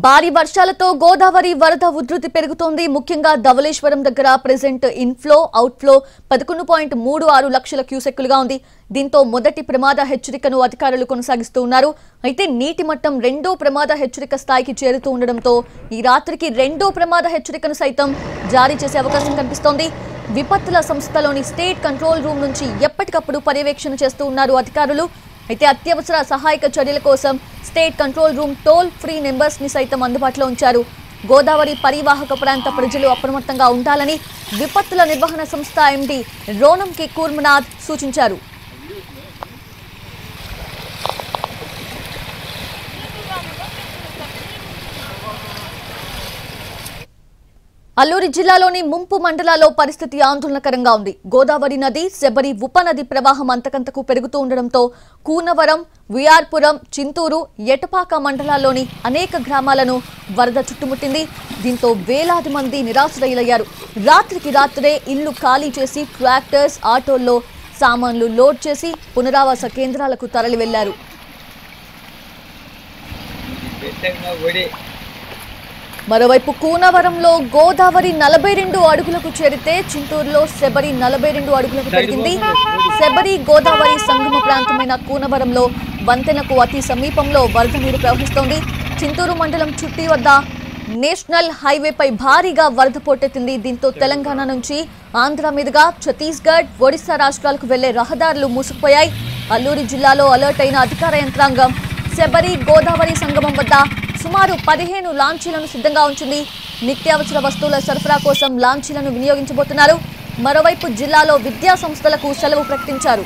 భారీ వర్షాలతో గోదావరి వరద ఉధృతి పెరుగుతోంది. ముఖ్యంగా ధవళేశ్వరం దగ్గర ప్రెజెంట్ ఇన్ఫ్లో అవుట్ఫ్లో 11.36 లక్షల క్యూసెక్కులుగా ఉంది. దీంతో మొదటి ప్రమాద హెచ్చరికను అధికారులు కొనసాగిస్తూ ఉన్నారు. అయితే నీటి మట్టం రెండో ప్రమాద హెచ్చరిక స్థాయికి చేరుతూ ఉండడంతో ఈ రాత్రికి రెండో ప్రమాద హెచ్చరికను సైతం జారీ చేసే అవకాశం కనిపిస్తోంది. విపత్తుల సంస్థలోని స్టేట్ కంట్రోల్ రూమ్ నుంచి ఎప్పటికప్పుడు పర్యవేక్షణ చేస్తూ ఉన్నారు అధికారులు. అయితే అత్యవసర సహాయక చర్యల కోసం state control room toll free numbers ని సైతం అందుబాటులో ఉంచారు. గోదావరి పరివాహక ప్రాంత ప్రజలు అప్రమత్తంగా ఉండాలని విపత్తుల నిర్వహణ సంస్థ ఎండీ రోనం కే కూర్మనాథ్ సూచించారు. అల్లూరి జిల్లాలోని ముంపు మండలాల్లో పరిస్థితి ఆందోళనకరంగా ఉంది. గోదావరి నది శబరి ఉపనది ప్రవాహం అంతకంతకు పెరుగుతూ ఉండడంతో కూనవరం, విఆర్పురం, చింతూరు, ఎటపాక మండలాల్లోని అనేక గ్రామాలను వరద చుట్టుముట్టింది. దీంతో వేలాది మంది నిరాశ్రయులయ్యారు. రాత్రికి రాత్రే ఇళ్లు ఖాళీ చేసి ట్రాక్టర్స్, ఆటోల్లో సామాన్లు లోడ్ చేసి పునరావాస కేంద్రాలకు తరలి వెళ్లారు. మరోవైపు కూనవరంలో గోదావరి 42 అడుగులకు చేరితే చింతూరులో శబరి 42 అడుగులకు పెరిగింది. శబరి గోదావరి సంగమ ప్రాంతమైన కూనవరంలో వంతెనకు అతి సమీపంలో వరద నీరు ప్రవహిస్తోంది. చింతూరు మండలం చుట్టి వద్ద నేషనల్ హైవేపై భారీగా వరద పోటెత్తింది. దీంతో తెలంగాణ నుంచి ఆంధ్ర మీదుగా ఛత్తీస్గఢ్, ఒడిశా రాష్ట్రాలకు వెళ్లే రహదారులు మూసుకుపోయాయి. అల్లూరి జిల్లాలో అలర్ట్ అయిన అధికార యంత్రాంగం శబరి గోదావరి సంగమం వద్ద సుమారు 15 లాంచీలను సిద్ధంగా ఉంచింది. నిత్యావసర వస్తువుల సరఫరా కోసం లాంచీలను వినియోగించబోతున్నారు. మరోవైపు జిల్లాలో విద్యా సంస్థలకు సెలవు ప్రకటించారు.